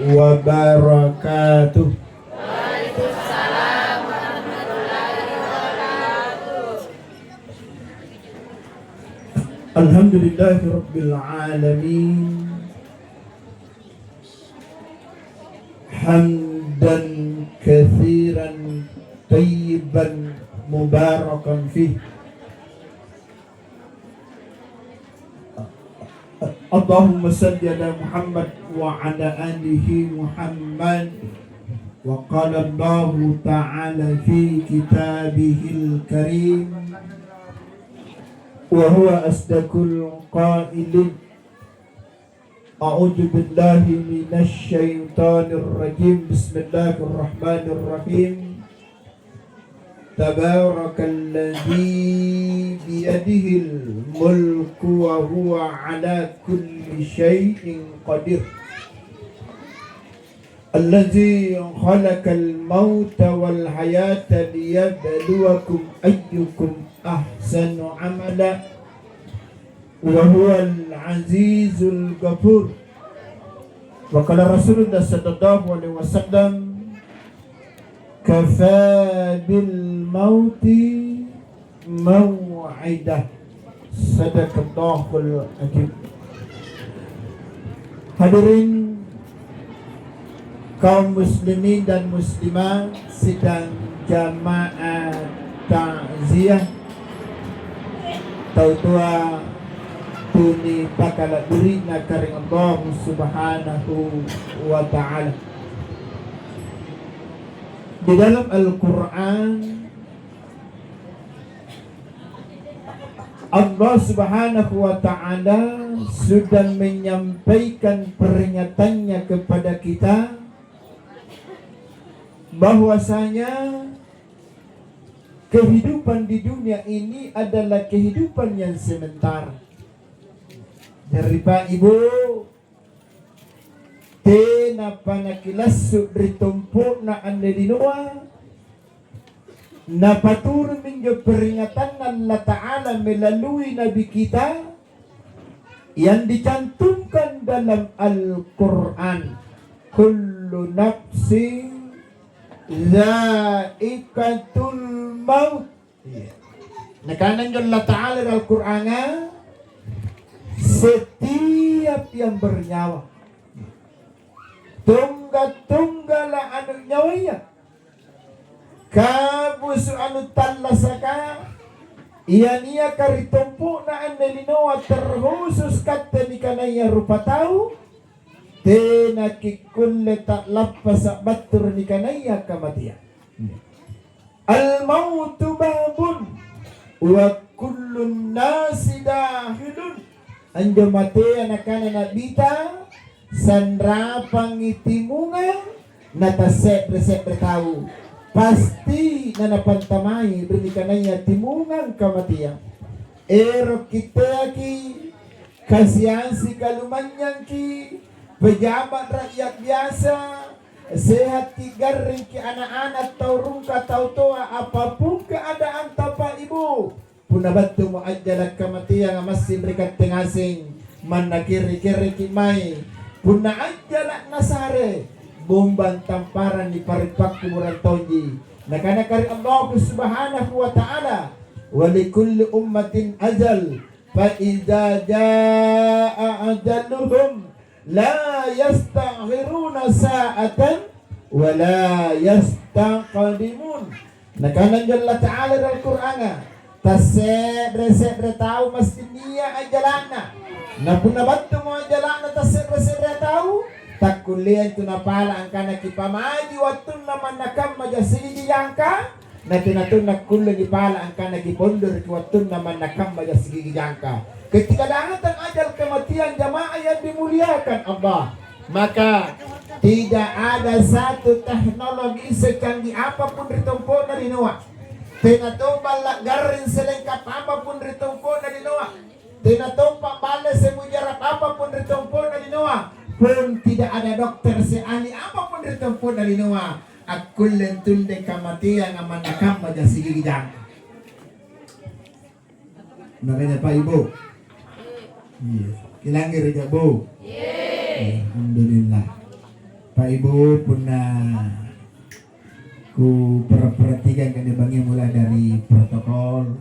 wabarakatuh. Waalaikumsalam warahmatullahi wabarakatuh. Alhamdulillahirabbil alamin. Hamdan katsiran tayyiban mubarakan fih. Allahumma salli ala Muhammad wa ala alihi Muhammad. Wa qala Allah ta'ala fi kitabihil karim wa huwa asdaqul qailin. A'udzu billahi minasy syaithanir rajim. Bismillahirrahmanirrahim. Tabarakalladzi biyadihil mulku wa huwa ala kulli syai'in qadir. Alladzi khalaqal mauta wal hayata liyabluwakum ayyukum ahsanu amala wa huwal azizul ghafur. Wa qala Rasulullah sallallahu alaihi wasallam, kafa bil mauti mau'idah. Sadaqallahul azim. Hadirin kaum muslimin dan muslimat sidang jamaah takziah tautua tuni pakala duri na karing Allah subhanahu wa ta'ala. Di dalam Al-Quran Allah subhanahu wa ta'ala sudah menyampaikan peringatannya kepada kita bahwasanya kehidupan di dunia ini adalah kehidupan yang sementara. Dari Pak Ibu tena panakilas ritumpu na anelinoa na patur minyo peringatan Allah Ta'ala melalui Nabi kita yang dicantumkan dalam Al-Quran. Kullu nafsin zaikatul maut. Nakanan Allah Ta'ala dalam Al-Quran, setiap yang bernyawa tunggal-tunggala anu nyawanya kabusu anu tallasaka iania karitumpu na anelinoa terkhusus kata nikanaya rupa tahu tena kikulle tak lapasa batur nikanaya kematian. Al-mautu babun wa kullun nasi dahilun. Anjo mate anak-anak nabita sandra pangitimungan natasep resep bertahu pasti nanapantamai berikananya timungan kematian. Ero kita ki kasihan si kalumanyang ki pejabat rakyat biasa sehat ki garing ki anak-anak taurung ka tau toa apapun keadaan tapa ibu punabatu mo adjala kematian masih berikat tengasing mana kiri-kiri kimai puna adjala nasare bomban tamparan di paripak kumuran tonji nakana kari Allah subhanahu wa ta'ala wa likulli ummatin ajal fa idza jaa ajaluhum la yastaghiruna sa'atan wa la yastaqdimun. Nakana Allah Ta'ala dalam Qur'an tasep resep tahu mesti dia ajalana na puna bantu mo ajalana tasep resep tahu tak kuliah tu napala angkana kipamaji watun naman nakam majasigi jangka na tinatun nakulle di pala angkana kipondur watun naman nakam majasigi jangka. Ketika datang ajal kematian jamaah yang dimuliakan Allah, maka tidak ada satu teknologi secanggih apapun ditempuh dari Noah. Tinatumbal garin selengkap apapun ditempuh dari Noah. Tinatumbal bala semujarab apapun ditempuh dari Noah. Pun tidak ada dokter seahli apapun ditempuh dari Noah. Akul lentunde kematian aman nakam majasigi jangka. Makanya Pak Ibu. Iya. Kilangir aja Bu. Alhamdulillah. Bapak Ibu puna ku perhatikan kan dibangi mulai dari protokol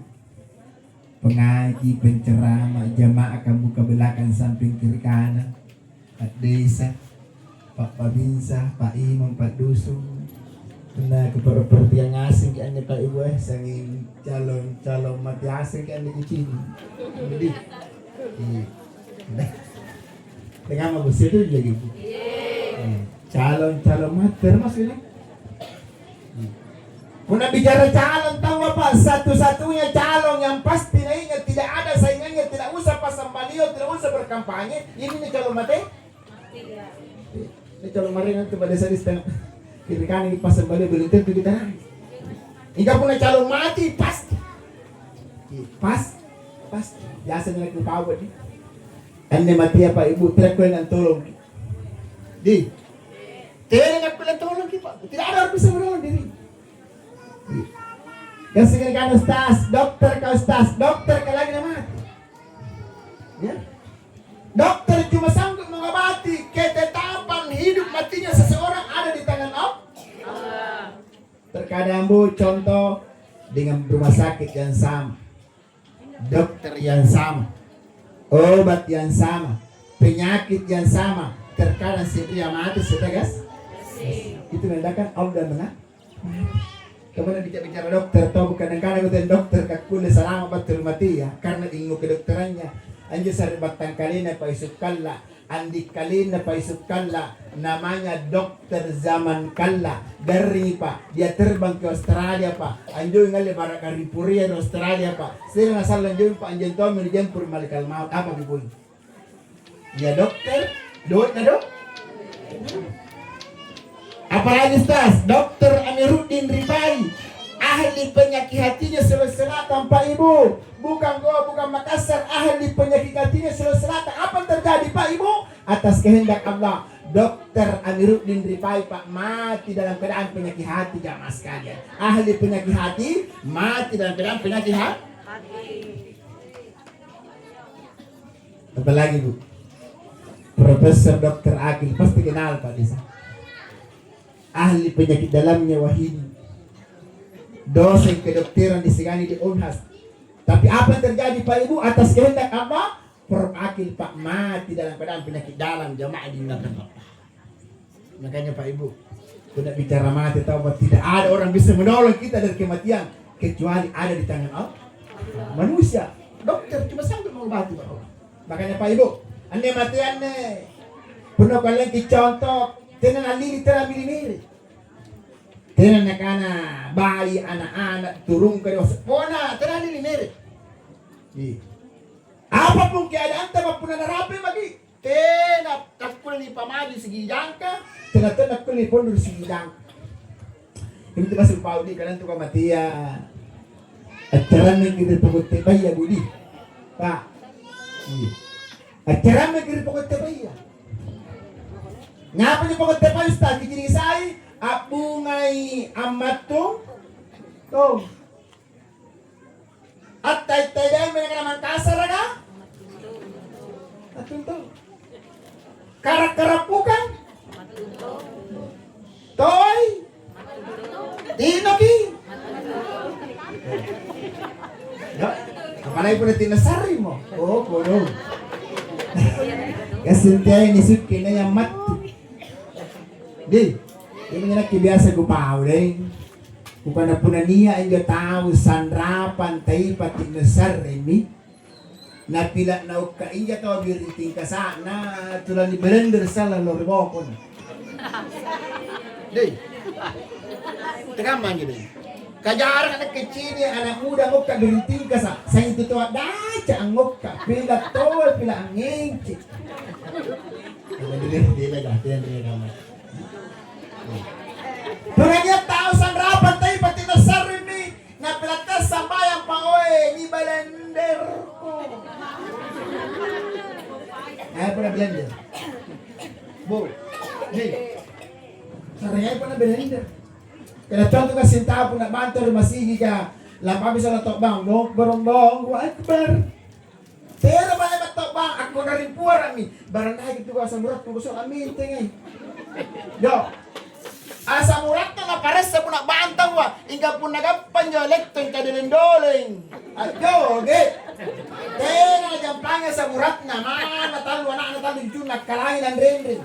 pengaji, penceramah, jamaah kamu ke belakang samping kiri kanan, Pak Desa, Pak Babinsa, Pak Imam, Pak Dusun. Puna ku perhatian asing kan Pak Ibu sanging calon mati asing kan di sini. Jadi tengah mau itu lagi Bu. Calon mati termasuk ini. Puna bicara calon, tahu apa? Satu-satunya calon yang pasti naiknya tidak ada saingannya, tidak usah pasang baliho, tidak usah berkampanye. Ini nih calon mati. Ini calon mati nanti pada saat istana kiri kanan pasang baliho belum tentu kita naik. Jika puna calon mati pasti, pasti. Biasanya aku tahu ni. Anda mati apa Ibu? Tidak kau yang tolong. Tidak kau yang tolong kita. Tidak ada orang bisa menolong diri. Kasi kan ustaz, dokter ka lagi nama. Ya. Dokter cuma sanggup mengobati ketetapan hidup matinya seseorang ada di tangan Allah. Terkadang Bu, contoh dengan rumah sakit yang sama, dokter yang sama, obat yang sama, penyakit yang sama, terkadang si pria mati setegas. Itu menandakan Allah dan menang. Kemudian bicara dokter, tahu kadang-kadang itu dokter kakule selama betul mati ya, karena ingin kedokterannya. Anjir sari batang kalina paisuk kalla, andi kalina paisuk kalla, namanya dokter zaman kalla. Dari Pak, dia terbang ke Australia Pak. Anjir ngali barak karipuria di Australia Pak. Saya masalah anjir Pak anjir tahu menjempur malikal maut apa dibul. Ya dokter, duitnya dok. Apalagi Ustaz, Dokter Amiruddin Rifai, ahli penyakit hatinya Sulawesi Selatan Pak Ibu, bukan Makassar, ahli penyakit hatinya Sulawesi Selatan. Apa yang terjadi Pak Ibu? Atas kehendak Allah, Dokter Amiruddin Rifai Pak mati dalam keadaan penyakit hati jamaah sekalian. Ahli penyakit hati mati dalam keadaan penyakit hati. Apalagi Bu, Profesor Dokter Agil pasti kenal Pak Desa. Ahli penyakit dalamnya Wahidi, dosen kedokteran disegani di Unhas. Tapi apa yang terjadi Pak Ibu? Atas kehendak Allah, Prof Akil Pak mati dalam keadaan penyakit dalam jamaah di neraka Pak. Makanya Pak Ibu, tidak bicara mati tahu bahwa tidak ada orang bisa menolong kita dari kematian kecuali ada di tangan Allah. Manusia, dokter cuma sanggup mengobati Pak Allah. Makanya Pak Ibu, ane matian nih, penuh kalian dicontoh. Tenan alili terabili-mili. Tenan nakana bayi anak-anak turun ke dewasa. Pona terabili-mili. Apapun keadaan tak pun ada rapi bagi. Tena tak kuli pamaju segi jangka. Tena kuli pun segi jangka. Ini tu masuk paudi kadang tu kamatia. Acara negeri pokok ya Budi. Pak. Acara negeri pokok ya. Ngapa niyo pagod tepa Ustaz? Kikinisay, abungay amat to. At tay-tay may naman kasar ka? Atun to. Karak-karapukan? Toy? Tinoki? Kapalay po na tinasari mo. Oo, kuno. Kasi tayo nisip kinayang mat. Di, yung mga nakibiasa ko pa ulit. Kung pa na po na niya ang tao, sanrapan, tayo pati na sarimi. Napila na ka iya to, biriting ka sa, na tulad ni Berender sa laloribokon. Di, tekaman yun. Kajarang anak kecil anak muda mo ka biriting ka sa itu tuwa, dacha ang ngok ka, pila tol, pila ang ngingkit. Dili ka. Puranya tao sanrapan tayo pati na sarimi na pilatas sa bayang paoy ni Blender ko. Ay po na blender. Bo. Hey. Sarangay po na blender. Kaya contoh ka sinta po na bantor masigi ka. Lampabi sa natokbang. Bong barong akbar. Pero ba na matokbang? Ako na rin po rami. Barangay ito ka sa murat kung gusto kami. Tingay. Yo. Asa murat na pares sa punak bantang wa. Inga pun nagapan yo lekto yung kadilindoling. Yo, okay. Tena jampangnya sa murat na. Mana talo, anak talo yung nagkalangin ang rin.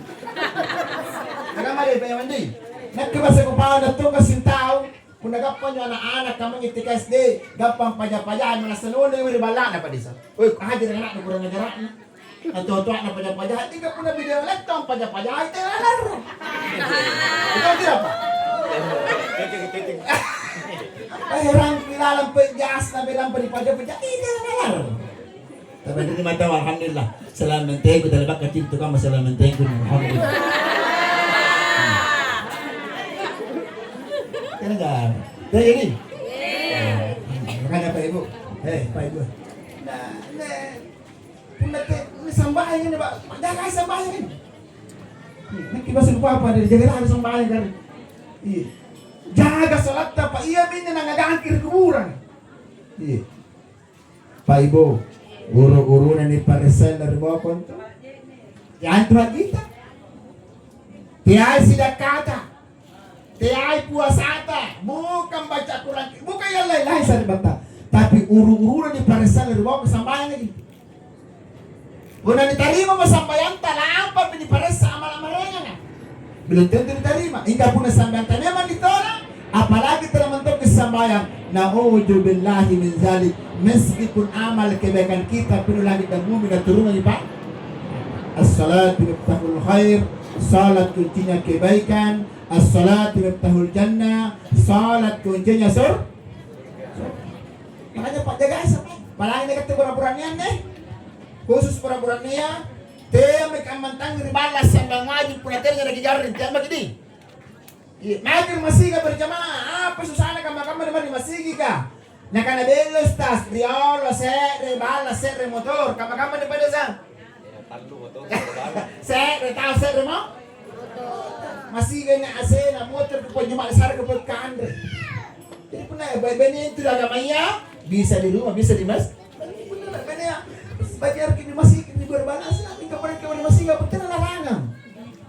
Nagamali pa yaman di. Nagkibasa ko pa na ito kasing tao. Kung nagapan nyo anak-anak kamang itikas di. Gapang pajapayaan mo na sa noon yung ribala na pa di sa. Uy, kahit rin anak, nagurang nagaraan na. Natuwa na pajapayaan. Hindi ka po nabigyan ulit ito ang pajapayaan. Ito yung alar. Ito ang tira pa. Ay, orang kilalang po yung gas na bilang pa ni pajapayaan. Ito yung alar. Tapi hindi matawa, alhamdulillah. Salamantain ko talaga kacinto ka, masalamantain ko. Alhamdulillah. Kaya nga, dahil ini. Makanya Pak Ibu. Pak Ibu. Nah, sambahan ini Pak. Jaga sambahan ini. Nagkibasa ko pa dari jaga lang sambahan kan. Jaga salat Pak. Iya bin nangagaan kiri kuburan. Pak Ibu, guru-guru na ni Parisel dari bawah konto. Yan Tuhan kita. Tiada sidak kata. Tiada puasata. Bukan baca Quran. Bukan yang lain-lain sa bata. Tapi uru-uru na ni Parisel dari bawah kesambahan lagi. Una diterima mo sambayan talaapa pinipares sa amal-amalnya na. Belum tentu diterima. Hingga pun sambayan memang ditolak. Apalagi termentuk kesambayan. Na'udzubillahi min zalik. Meskipun amal kebaikan kita penuh langit dan bumi dan turun lagi Pak. As-salatu miftahul khair. Salat kuncinya kebaikan. As-salatu miftahul jannah. Salat kuncinya sur. Makanya Pak jaga sampai. Palagi na kata pura-puranian deh. Khusus pura-pura niya, te may kamantang ribalas sa mga ngajin punater nga nagigarin. Tiyan magidi. Magir masiga berjamaah. Pasusana ka makama naman masigi ka. Nakanabelos tas, riolo, ribalas, motor. Kamakama na pa na sa? Tao, mo? Masiga na ase na motor ko po yumalasar ko po kaandre. Hindi po na, bayan ito na gamaya. Bisa di rumah, bisa di mas. Bajar kini masih kini berbalas nanti kapan masih gak betul larangan.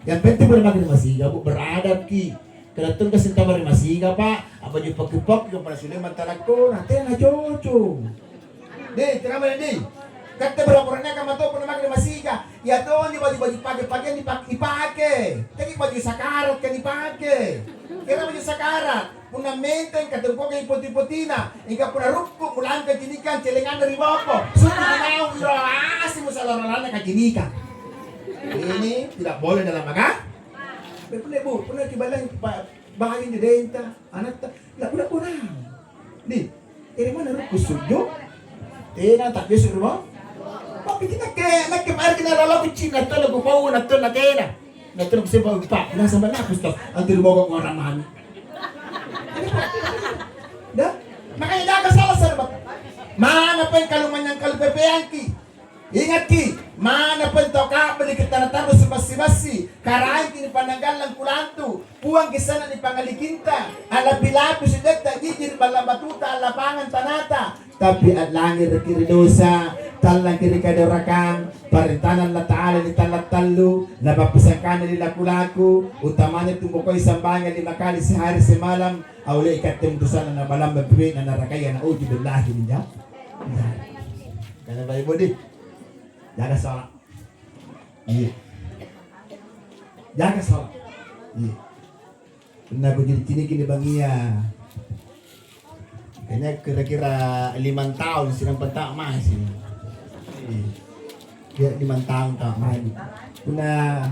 Yang penting bermakin masih gak beradab ki. Kedatun ke sinta masih gak Pak. Apa juga pokok yang pada sudah mantalako nanti na cocok. Deh, kenapa ini? Kata berlaporannya kamu tuh pernah makin masih gak? Ya tuh di baju-baju pakai dipakai. Tapi baju sakarat kan dipakai. Kira baju sakarat. Puna maintain katungko kay puti-putina. Ika puna rukko mulang kajinikan celengan dari bawah. Sudah mau irasi mo sa laralan na kajinikan. Ini tidak boleh dalam agama. Puna Bu, puna kibalang bahagian di denta, anak ta. La puna. Di, ini mana rukko sujo? Tena tak bisu mo. Tapi kita ke nakipar kita lalo kucing na to lagu pau na to na tena. Na to ko sepa pa. Nasa ba na gusto? Ang tirubo ko orang man. Dah, makanya jaga salah serbat. Mana pun kaluman yang kalpepean ki. Ingat ki, mana pun toka beli kita nataru sebasi-basi. Karain kini pananggalang kulantu. Puang kisana ni pangalikinta. Ala pilapu sudah tak jijir bala batuta ala pangan tanata. Tapi adlangir kiri dosa. Talang kiri kadorakan. Parintanan la ta'ala ni talat talu. Nabapisangkan ni laku-laku. Utamanya tumukoy sambangan 5 kali sehari semalam. Aulay ikatim dosana na balang babiwin na narakaya na ujibillahi niya. Kaya ba ibu di? Jaga salat. Iya. Jaga salat. Iya. Pernah aku jadi cini kini Bang Iya. Kayaknya kira-kira 5 tahun sinang pentak masih. Iya. 5 tahun tak main. Pernah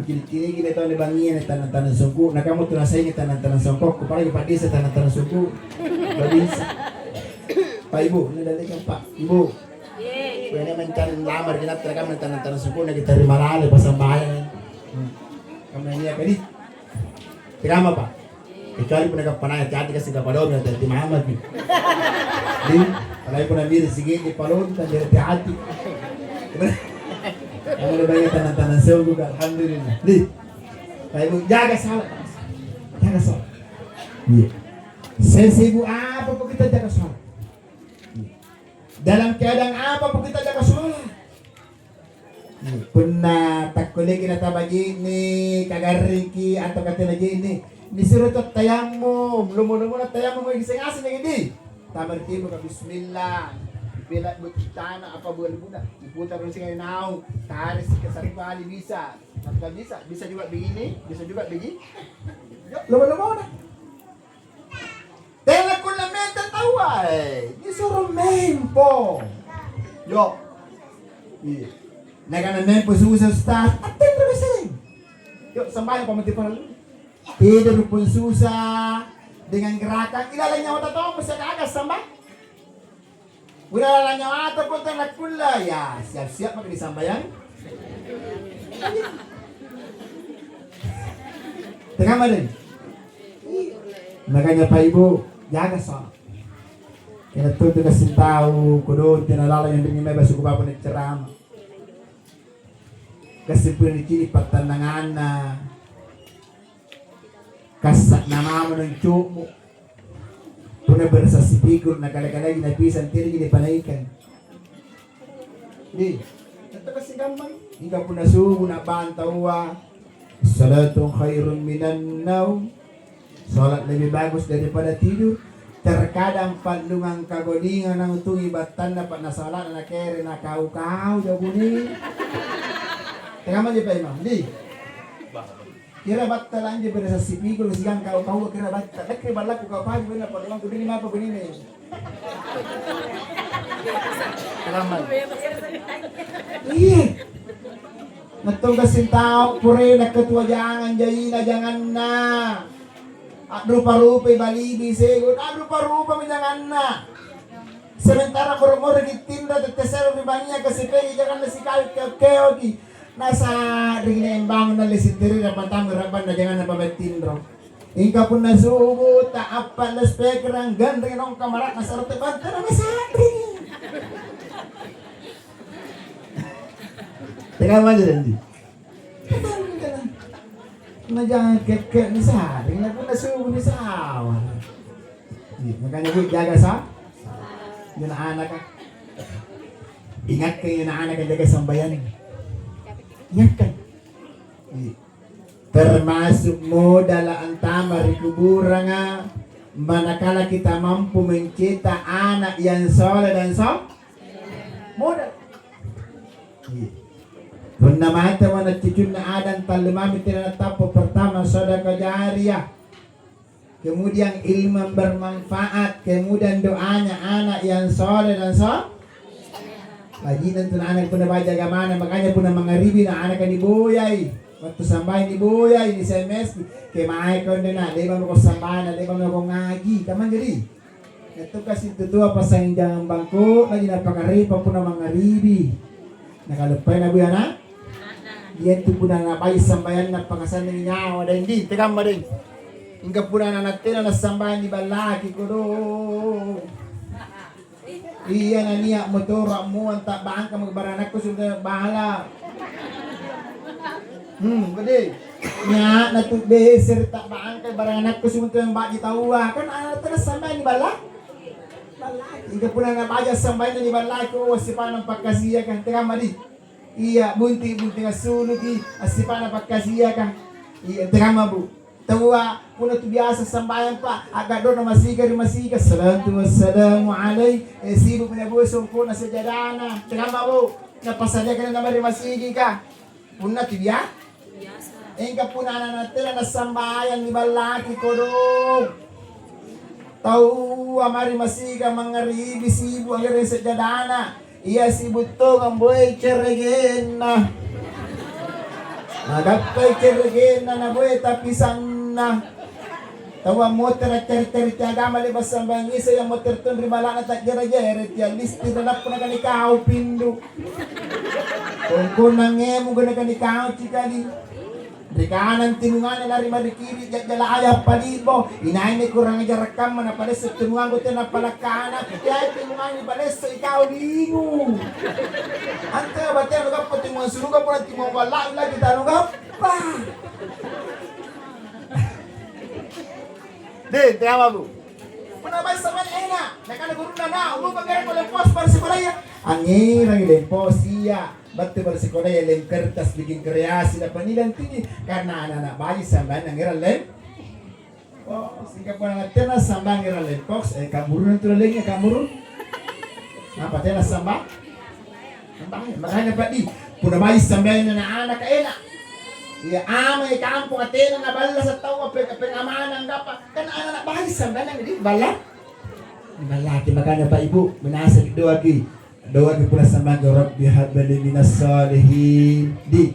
kini kita tahu ni Bang Iya ni tanah-tanah sungguh. Nak kamu tu rasanya tanah-tanah songkok. Kepala ke Pak Desa tanah-tanah sungguh. Badisa. Pak Ibu, ni dalikan Pak. Ibu. Kaya mencari lamar kita terkam tanah-tanah sungguh na kita rimalale pasambayan. Kamu niya kadi. Tirama Pak. Kecuali pun panaya hati kasi kapadom na di Muhammad ni. Di, palay pun nabi sige di palon tan di hati. Kamu lebih tanah-tanah sungguh alhamdulillah. Di. Kamu jaga salat. Jaga salat. Iya. Sesibu apa pun kita jaga salat. Dalam keadaan apa pun kita jaga sholat. Punna takuli kita begini kagariki atau kata lagi ini disuruh tuh tayamum lumu-lumu na tayamum mo gising asin yang ini tamar tibo ka bismillah bila tanah apa bulan bulan diputar ng singa naong taris ka saripali bisa bisa juga begini bisa juga begini lumu-lumu na tela ko na menta tawa disuruh mempo yo Naganamen po susah staff atin na kasi yuk sambayan pamatipan lalu tidur pun susah dengan gerakan ilalang nyawa tato masih kagas sambay ilalang nyawa tato pun tanat pula ya siap-siap maka disambayan tengah madin makanya Pak Ibu jaga soal kena tuh kasih tahu kudu tinalala yang dingin may basuko pa po nagceramah kasi po nikini patanangan na kasak nama mo ng tiyok mo puna bersa sipikor na kalagalag ginapisan tiri ginipanaikan di ito kasi gamay ikaw po nasugo na bantawa salatong khairun minan naw salat lebih bagus daripada tidur terkadang padlungang kagolingan ng tungi batan na panasalat na kere na kau-kau jauh ni tengah manja pa imam, di. Kira batta lang di pada sa sipigol sigang kau kira batta. Lekri balak kau pa di na pa limang kubini mapa begini. Tengah manja. Iya. Natugas sintao pure na ketua jangan na. Rupa-rupa balibi segun. Rupa-rupa jangan na. Sementara koromor di tinda tetesero di banyak kasipegi jangan na sikal keo di. Nasa rin bangun na lisitiri na patang raban na jangan na pabatindro. Ingka pun nasubo taapa na speaker ang gandri nung kamarak na sarate banta na masakri. Teka mo dyan di. Na jangan kek ni sari na pun nasubo ni sawa. Makanya gue jaga sa. Yun anak ka. Ingat kayo na anak ang jaga sambayan. Ingatkan termasuk modal antama di kuburan manakala kita mampu mencetak anak yang soleh dan modal Punna mata mana cucun na adan talimami tinatapo pertama sedekah jariyah kemudian ilmu bermanfaat kemudian doanya anak yang soleh dan Bajinan tu anak pun baca gamana makanya pun mangaribi na anak kan diboyay waktu sambahin diboyay di SMS kay maay ko na leba mo ko sambahan leba mo ko ngaji kaman jadi ito kasi tutua pa sa indang bangko lagi napakaripa po na mangaribi nakalupay na buya na yan tu pun na bay sambayan na pangasan ng nyawa dan hindi tekam ba din hingga pun na natin na sambahan di balaki ko do iya na niya motor mo ang tabaan ka magbaranak ko sudah bahala. Gede. Nya natube sir tabaan ka baranak ko sudah yang bagi tawa kan anak terus sampai ni balak. Balak. Ika pula na baja sampai ni balak ko asipan ng pagkasiya kan teka mali. Iya bunti-bunti nga sulod asipan ng pagkasiya kan. Iya teka mabu. Tawa kuna tu biasa sambayan pa agak doon na masiga salatu wassalamu alai sibuk na busong po na sa jadana tama mo napasadya ka na naman masigi ka puna tu biasa engka puna na natin na sambayan ni balaki ko doon tawa mari masiga mangaribi sibu ang rin sa jadana iya sibut to ang boy cheregen na nagapay cheregen na boy tapisan tawa motor at ter-ter agama libas sa bangisa yung motor ton rimala na tagyara-jeret yan listi na po na kanikaw pindo kung nangemo gana kanikaw chikali rikanan tinungan na rin marikiri jala ayah palibo inahin ni kurang jarakam na pares sa tinungan ko na palakana kaya tinungan ni pares sa ikaw lingo ante ba tayo nagap po tinungan suruga po na tinungan wala lagi tanong pa Din, tama bu. Punabay sa man ena, nakalaguro na umupagkara ko lang pos para si Balaya. Angin lempo siya. Batu bersekolah ya lem kertas bikin kreasi dapat nilai tinggi karena anak-anak bayi sampai nangiran lem. Oh, sehingga pernah tenas sambang ngiran lem box. Kamurun tu lagi kamurun. Apa tenas sambang? Sambang. Makanya Pak di puna bayi sampai anak-anak enak. Ya amay kampung atena na bala sa tawa pengamanang gapa kan anak-anak bayi sampai nang di bala. Malaki makanya Pak Ibu menasa doa ki pula sama Rabbi habli minas salihin di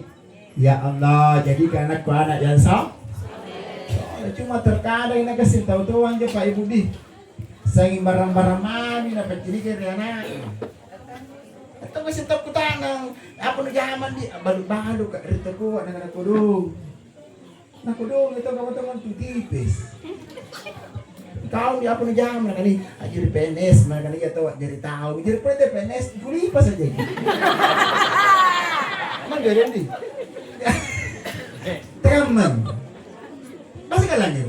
ya Allah jadikan anakku anak yang saleh. Cuma terkadang nak kasih tahu aja Pak Ibu di sangi barang-barang mami na pajiri kaya anak. Ito kasi tapu tanang apa na jaman di balu-balu ka rito ko nang nakudong ito kamu tipis. Kau di apa nih jam nak ni jadi PNS mana ni atau jadi tahu jadi pernah PNS guli pas saja. Mana jadi ni? Teman, masih kalah ni.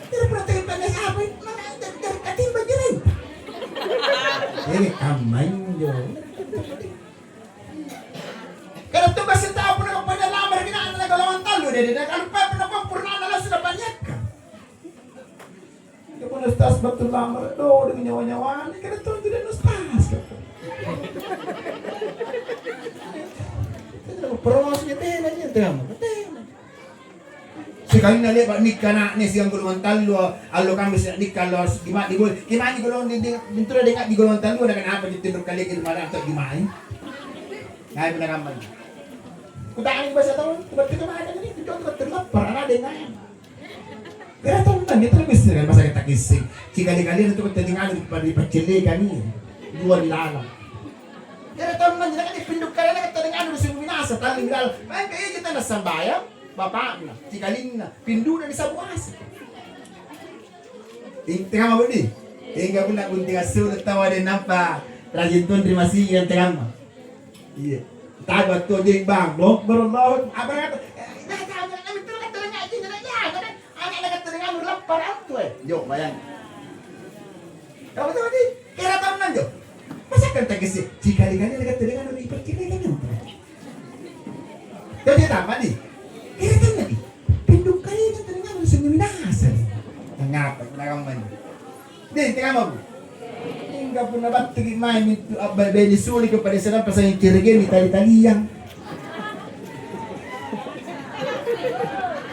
Jadi pernah PNS apa? Mana dari katim bajaran? Ini aman jo. Kalau tu kasih tahu pernah pada lamar kita anak lawan talu dia kalau pernah pernah anak sudah banyak. Kau nastas betul lamar do dengan nyawa-nyawa ni kena tuan tidak nastas kata. Prosesnya tena ni terang. Sekali nak lihat nikah nak ni siang golongan talu allo kami siang nikah lo gimana di golongan di bentuk dengar di golongan talu ada kenapa ditunjuk kali ke mana atau gimana? Ngai benar aman. Kutaan bahasa tahu betul mana ni contoh terlapar ada dengar. Kaya tahu kan itu lebih sering masa kita kisih. Kali-kali itu kita tinggal di pacile kami dua di dalam. Kaya tahu kan kita dipinduk kali kita dengar di sini minasa tali di dalam. Kaya kita nasambaya bapak na kali na pindu na di sabuas. Tengah mau ni. Hingga pun nak gunting asul tawa din nampak. Rajin tuan terima kasih yang tengah. Iya. Tahu tu dia bang, blok berolong apa kata. Parang tu yo bayang. Kamu tahu ni, kira tahun nanti. Masa kan tak kisah, kali-kali dekat dengan orang ibarat kan. Jadi apa ni? Kira tahun nanti. Pinduk kali ni dengan orang seminasa. Mengapa? Kenapa man? Ni tengah mau. Hingga pun dapat terima itu beli sulit kepada sedang pasal yang kira-kira ni tali-tali yang.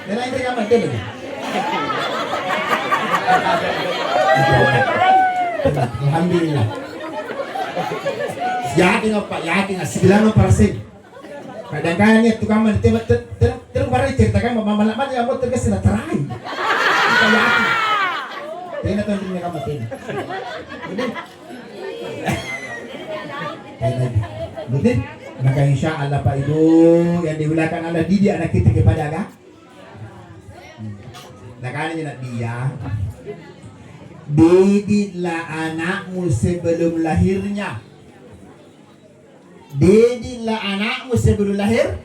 Dan ini tengah mana tu? Alhamdulillah. Yakin apa? Yakin 90%. Kadang-kadang ni tukang mana terus baru ceritakan malam yang buat terkesih terai. Kita yakin. Tena tuan dunia kamu tena. Betul? Betul? Maka insya Allah Pak Ibu yang diulakan Allah didik anak kita kepada agama. Nakanya nak dia. Didiklah anakmu sebelum lahirnya. Didiklah anakmu sebelum lahir.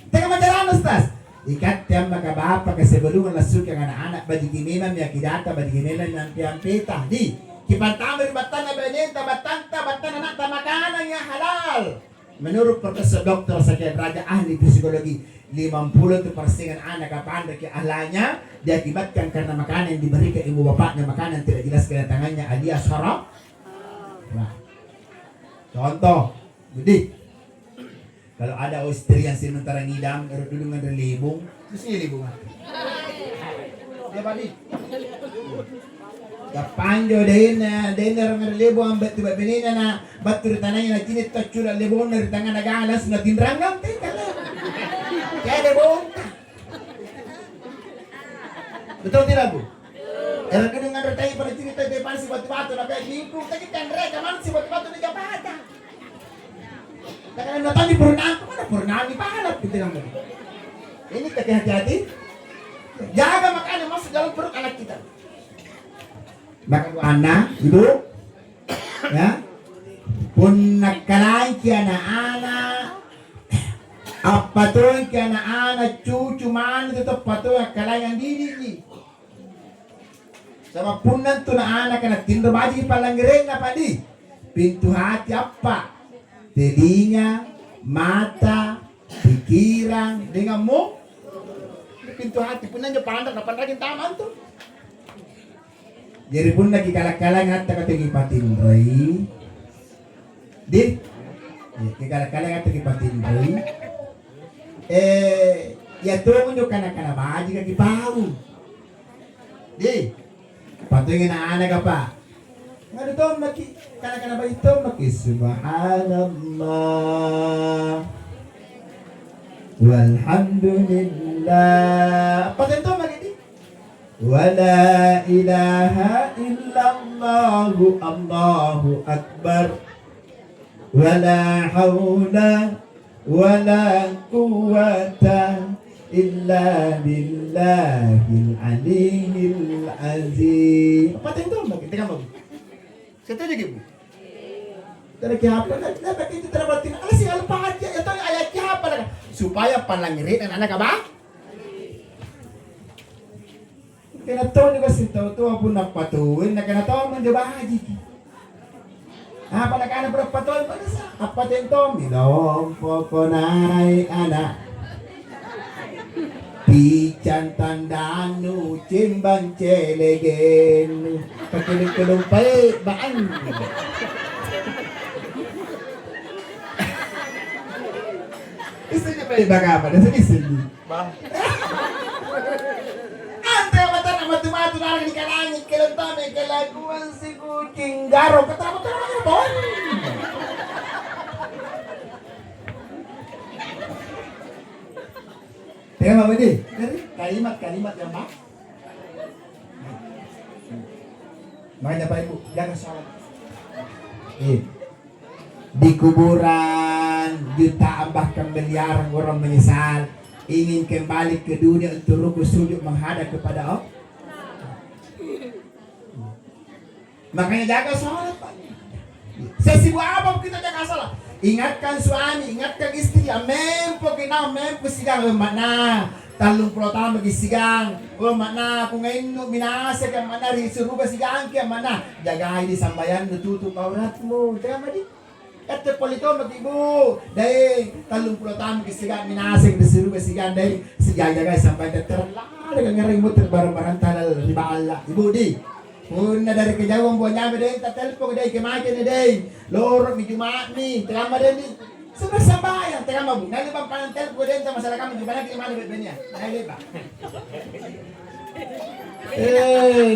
Tengah majalah Ustaz. Ikat tiang maka bapa ke sebelum lasuk yang anak-anak bagi kimimam ya kidata bagi kimimam yang pita di kipantamir batana benenta batanta anak makanan yang halal. Menurut Profesor Dr. Sakit Raja ahli psikologi 50% anak kapan ke ahlanya diakibatkan karena makanan yang diberikan ibu bapaknya makanan tidak jelas kedatangannya alias haram. Nah, contoh, jadi kalau ada istri yang sementara ngidam dulu dengan libung, terus ini libung apa? Dia balik. Kapanjo dehina orang libung ambet tiba benina na batur tanahnya na kinit tacura libung na tangan nagalas na tinrangang tingkala. Kaya libung. Betul tidak Bu? Era dengan retai pada cerita depan si batu-batu na kaya lingkung tadi kan mereka man si batu-batu na jabata. Kadang datang di purnaan, mana purnaan di pahala gitu kan. Ini hati-hati. Jaga makanan masuk dalam perut anak kita. Maka anak, ibu, ya, pun nakalain ki anak-anak, apa tuh ki anak-anak cucu mana tetap patuh nakalain yang diri. Sama punan tu na anak na tindo baji palanggiring na padi. Pintu hati apa? Telinga, mata, pikiran, dengan mu. Pintu hati punan jo pandak na pandagin taman tu. Jadi pun lagi kalak-kalak ngata kata kipatinroy. Di, kalak-kalak ngata kipatinroy. Ya tuh mo jo kana baji ka kipau. Di, patungin na anak apa? Ngado to maki kana ba ito maki subhanallah walhamdulillah. Patungin to maki di. Wala ilaha illallah Allahu akbar. Wala haula wala quwwata illa billahil aliyyil azim. Apa itu bagi tengah bagi? Saya tanya ibu. Tadi apa? Kenapa kita terbatin? Alas yang lupa aja. Itu ayat apa lah? Supaya palangirin anak apa? Kena tahu juga sih tahu pun apa tuh? Nak kena tahu mencoba haji. Apa nak anak berapa tahun pada sah? Apa tentom? Minum pokonai anak. Pican tandanu cimbang celegen pakiling-kelumpai baan. Isinya pa iba ka pa, nasa isili. Ante mata na matu-matu na rin kalangit kalantame kalaguan si kuking garo katama-tama na po. Tengah Mama Di, kalimat-kalimat yang baik. Makanya Pak Ibu, jangan salah. Di kuburan jutaan bahkan miliaran orang menyesal ingin kembali ke dunia untuk rukuk sujud menghadap kepada Allah. Makanya jaga sholat Pak. Sesibuk apa kita jaga sholat. Ingatkan suami, ingatkan istri, mempo kita mempo sigang mana, 30 tahun bagi sigang, mana kung ngayon minasa ka mana risuruba sigang ka mana, jaga ini sambayan nututup auratmu, tengah madi. Ete polito mag-ibu, dahil 30 tahun bagi sigang minasa risuruba sigang dahil sigaga sambayan terlalu ngaring mo terbarang-barang tanal riba Allah, ibu di. Una dari kejauhan buat nyampe deh, tak telepon deh, kemarin deh, lorok di Jumat nih, terima deh nih, sudah sampai yang terima bu, nanti bang panen telepon deh, masalah kamu gimana gimana bedanya, nanti pak.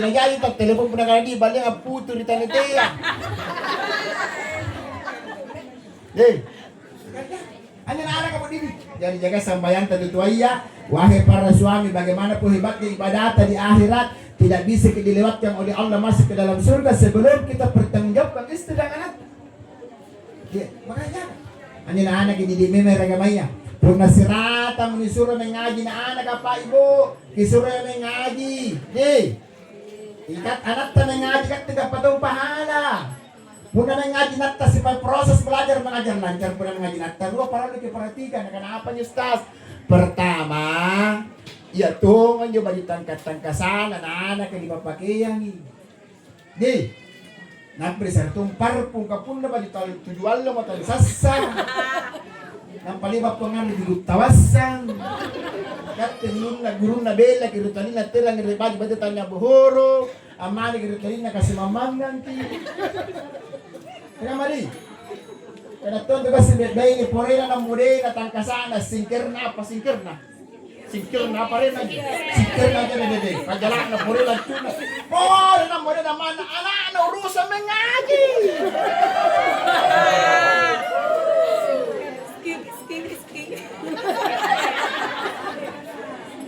Lagi tak telepon pernah kali di balik apa putus di tanah dia. Hanya anak kamu ini, jadi jaga sambayan tadi tuaya, wahai para suami, bagaimana pun hebatnya ibadah di akhirat. Tidak bisa dilewatkan oleh Allah masuk ke dalam surga sebelum kita bertanggungjawabkan istri dan anak. Ya, makanya anak ini di memang agamanya. Purna sirata menisuruh mengaji na anak apa ibu, disuruh mengaji. Ikat anak ta mengaji kat tidak patong pahala. Purna mengaji natta sifat proses belajar mengajar lancar purna mengaji natta. Dua para lu perhatikan kenapa Ustaz? Pertama, ya tuh kan coba ditangkas-tangkasan anak-anak yang dipapakaian nih. Di, nak berisar tumpar pun kapun dapat ditali tujuan lo matali sasa. Nampalibap pengan di tawasan. Kat tenun na guru na bela kirutali na telang ribadi bade tanya buhoro, amani kirutali na kasi mamangan ti. Kaya mali. Kaya tuh kasi bay ni porela na mure na tangkasan na singkir na pasingkir na. Singkir na pa rin aja. Singkir na aja dede. Kajalan na puri lang tuna. Oh, na mo na mana anak na urusan mengaji. Skip.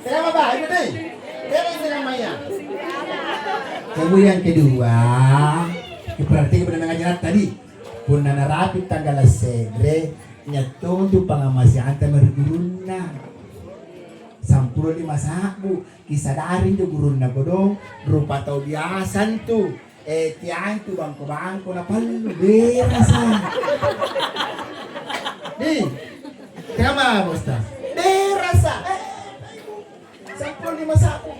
Kenapa ba? Ini deh. Kaya ini namanya. Kemudian kedua, berarti kepada mengajar tadi. Pun narapit tanggal segre nyatong tu pangamasian tamer guruna. 15 sabu kisadarin do gurun na godong rupa tau biasan tu tiang tu bangko na palu berasa di kama Ustaz berasa 15 sabu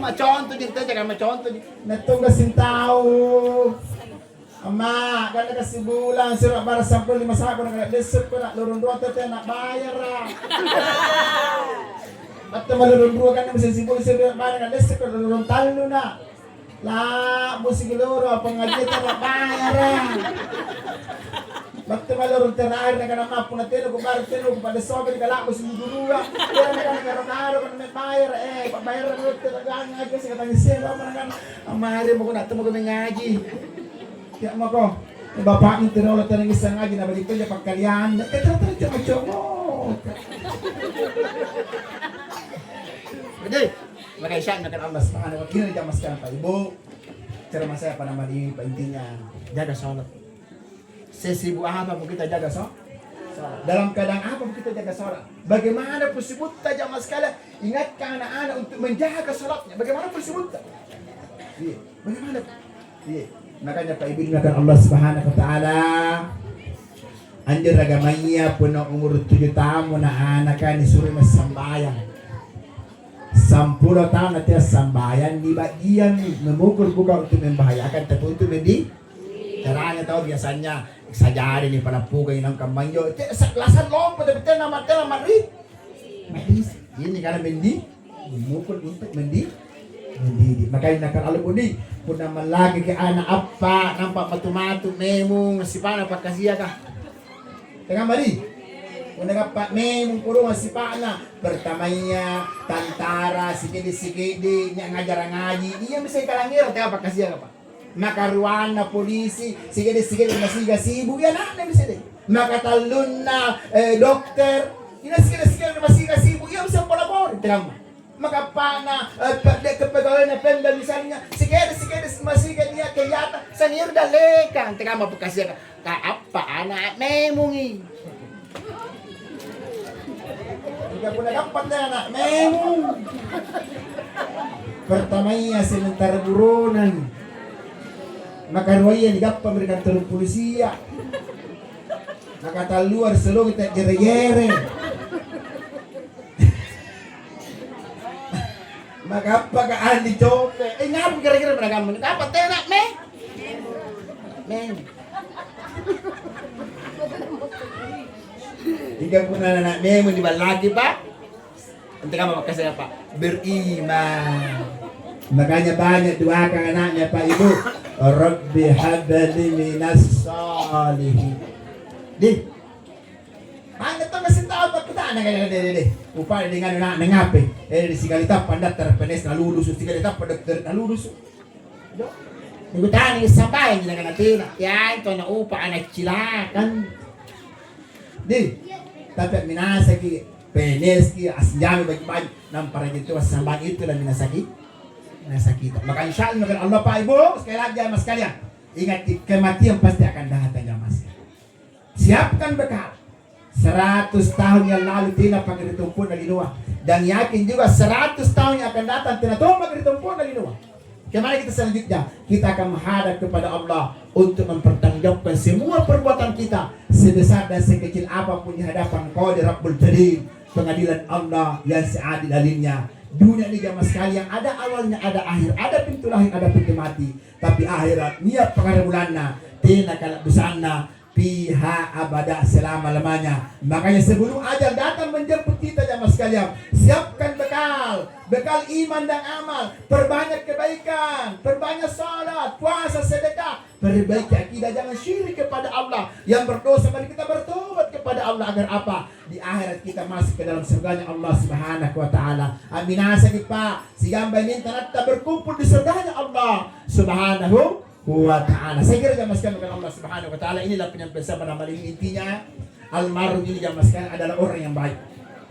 maconto din tayo, jangan maconto din. Natunggasin tao. Ama, ganda kasi bulan, sira para 15 sako na desert ko na lurun dua tete na bayar ra. At malurun dua kan mesin sibul sira para na desert ko lurun talo na. La, musik loro pengajian na bayar ra. Bakti malurun terakhir na kana mapu na telo ko bar telo ko pada sobe kala ko sumudurua. Kaya na karo kan may bayar pabayar ra ko talaga ngaji sa katang sila pa kan. Amari mo ko na tumo ko ngaji. Kaya mo ko, bapak ni tinola tanong isang ngaji na balik ko niya pagkalian. Tara cuma-cuma. Jadi, mag-isyan na kan Allah subhanahu wa ta'ala jamaskan pa ibu. Cara masaya pa naman intinya jaga sholat. Sesibu apa mau kita jaga sholat? Dalam keadaan apa mau kita jaga sholat? Bagaimana persibut jamaah sekalian? Ingatkan anak-anak untuk menjaga sholatnya. Bagaimana persibut? Iya, bagaimana? Iya. Makanya Pak Ibu dimakan Allah Subhanahu wa taala. Anjir agamanya punya umur 7 tahun na anak kan disuruh sembahyang. 10 tahun nanti sembahyang di bagian memukul bukan untuk membahayakan tapi untuk mendi. Caranya tahu biasanya sajari ni pada pugay ng kamanyo. Lasan lompat tapi nama mari. Medis. Ini karena mendi memukul untuk mendi. Makanya nakal alam uni kung naman lagi kay anak apa nampak matu-matu memong sipana pagkasiya ka tengah mari kung nagapat memong puro sipana pertamanya tantara sikidi-sikidi nya ngajar ngaji iya bisa kalangir tengah pagkasiya ka pa makaruan na polisi sikidi-sikidi masiga sibu yan na bisa deh makatalun na dokter ina sikidi-sikidi masiga sibu iya bisa polabor tengah makapana kepegawai na pemda misalnya sikit masih dia kayata sanir daleka teka mapukasya ka apa anak memungi jika pun dapat na anak memung pertamanya sementara buronan makaruaya digapa memberikan turun polisia nakata luar selo kita jere-jere magapa ka andi chope nga kira-kira beragam apa tenak me hingga pun anak me di lagi pak nanti kamu makasih apa beriman makanya banyak doakan anaknya Pak Ibu Rabbi habli minas salihin di hanggang to masin tao pagkita na kaya dede upaya dengan na nangape di sigalita pandat terpenes nalulus sigalita pandat nalulus do ngutani sabay nila natin ya ito na upa anak cilakan di tapi minasaki penes ki asjami bagi-bagi nam para gitu sambang itu lah minasaki maka insyaallah dengan Allah Pak Ibu sekali lagi mas sekalian ingat kematian pasti akan datang ya mas siapkan bekal 100 tahun yang lalu tidak pakai ditumpun dari luar dan yakin juga 100 tahun yang akan datang tidak pakai ditumpun dari luar. Kemana kita selanjutnya? Kita akan menghadap kepada Allah untuk mempertanggungjawabkan semua perbuatan kita sebesar dan sekecil apapun di hadapan Qadir Rabbul Jalil, pengadilan Allah yang seadil adilnya. Dunia ini jamaah sekalian ada awalnya ada akhir, ada pintu lahir ada pintu mati, tapi akhirat niat pengarulanna tina kalak busana piha abada selama-lamanya. Makanya sebelum ajal datang menjemput kita jamaah sekalian, siapkan bekal iman dan amal, perbanyak kebaikan, perbanyak salat, puasa, sedekah, perbaiki akidah, jangan syirik kepada Allah. Yang berdosa mari kita bertobat kepada Allah agar apa? Di akhirat kita masuk ke dalam surganya Allah Subhanahu wa taala. Amin asaki Pak. Sigamba ini tanata berkumpul di surganya Allah Subhanahu wa ta'ala. Saya kira jamaah sekalian dengan Allah Subhanahu wa ta'ala inilah penyampaian pada malam ini. Intinya almarhum ini jamaah sekalian adalah orang yang baik.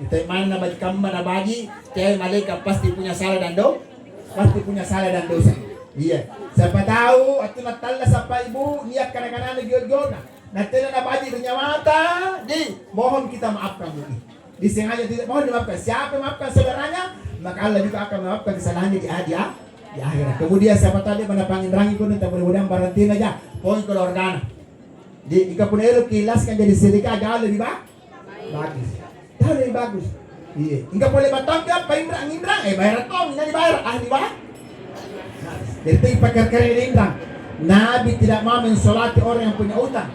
Kita mana bagi kamu mana bagi cahaya malaikat pasti punya salah dan dosa. Iya. Siapa tahu atau natalla sampai ibu niat kanak-kanak giot-giot nanti na bagi mata di mohon kita maafkan dulu. Disengaja tidak mohon dimaafkan. Siapa maafkan saudaranya maka Allah juga akan maafkan kesalahannya di akhirat. Kemudian siapa tadi pada pangin rangi pun entah mudah-mudahan barantin aja poin keluarga. Di ika pun elok kilaskan jadi sedekah jauh lebih bagus. Jauh lebih bagus. Iya. Ika boleh batang kan paimrang bayar tong ini dibayar ahli Jadi itu pakar-pakar Indra. Nabi tidak mau mensolati orang yang punya utang.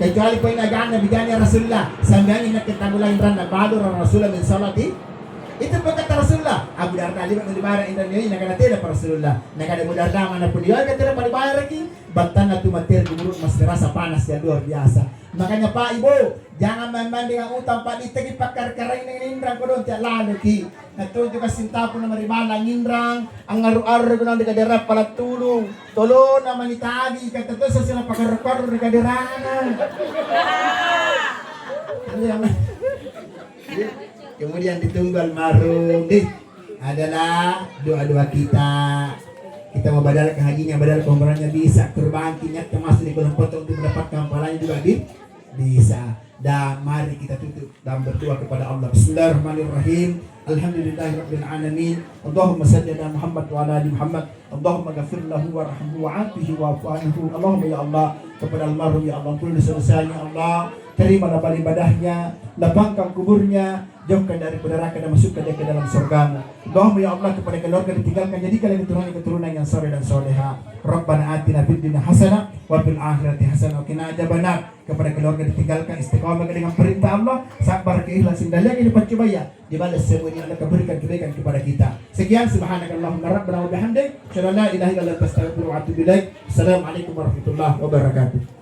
Kecuali kau inagaan Nabi gani Rasulullah. Sambil ini nak ketanggulah Indra na baru Rasulullah mensolati. Itu berkata Rasulullah. Abu Darda libat dibayar Indra ini nak tidak para Rasulullah. Nak ada Abu Darda mana pun dia tidak pada bayar lagi. Batana tu mater gumurut masih rasa panas ya luar biasa. Makanya Pak Ibu, jangan main-main dengan utang Pak ditegi pakar karain dengan Indrang ko doon tiyak lalo ki. Nato juga sinta po na maribala ang Indrang, ang aru-aru ko nang dikaderap pala tulong. Tolo na manitagi katato sa sila pakar-pakar dikaderana. Kemudian ditunggu almarhum adalah doa-doa kita. Kita mau badal ke hajinya, badal pemberannya bisa, kurban kinyak termasuk di kolom foto untuk mendapatkan pahalanya juga bisa. Dan mari kita tutup dan berdoa kepada Allah. Bismillahirrahmanirrahim. Alhamdulillahirabbil alamin. Allahumma shalli ala Muhammad wa ala ali Muhammad. Allahumma ghafir lahu warhamhu wa'afihi wa'fu anhu. Allahumma ya Allah, kepada almarhum ya Allah, ampuni dosanya Allah. Terimalah ibadahnya, lapangkan kuburnya, jauhkan dari neraka dan masukkan dia ke dalam surga. Allahumma ya Allah, kepada keluarga ditinggalkan jadikan keturunan yang saleh dan soleha. Rabbana atina fid dunya hasanah wa fil akhirati hasanah wa qina adzabannar. Kepada keluarga ditinggalkan istiqamah dengan perintah Allah, sabar keikhlasan dan lagi dipercaya dibalas semua yang Allah berikan kebaikan kepada kita. Sekian, subhanakallahumma rabbana wa bihamdik, asyhadu an la ilaha illa anta astaghfiruka wa atubu ilaik. Assalamualaikum warahmatullahi wabarakatuh.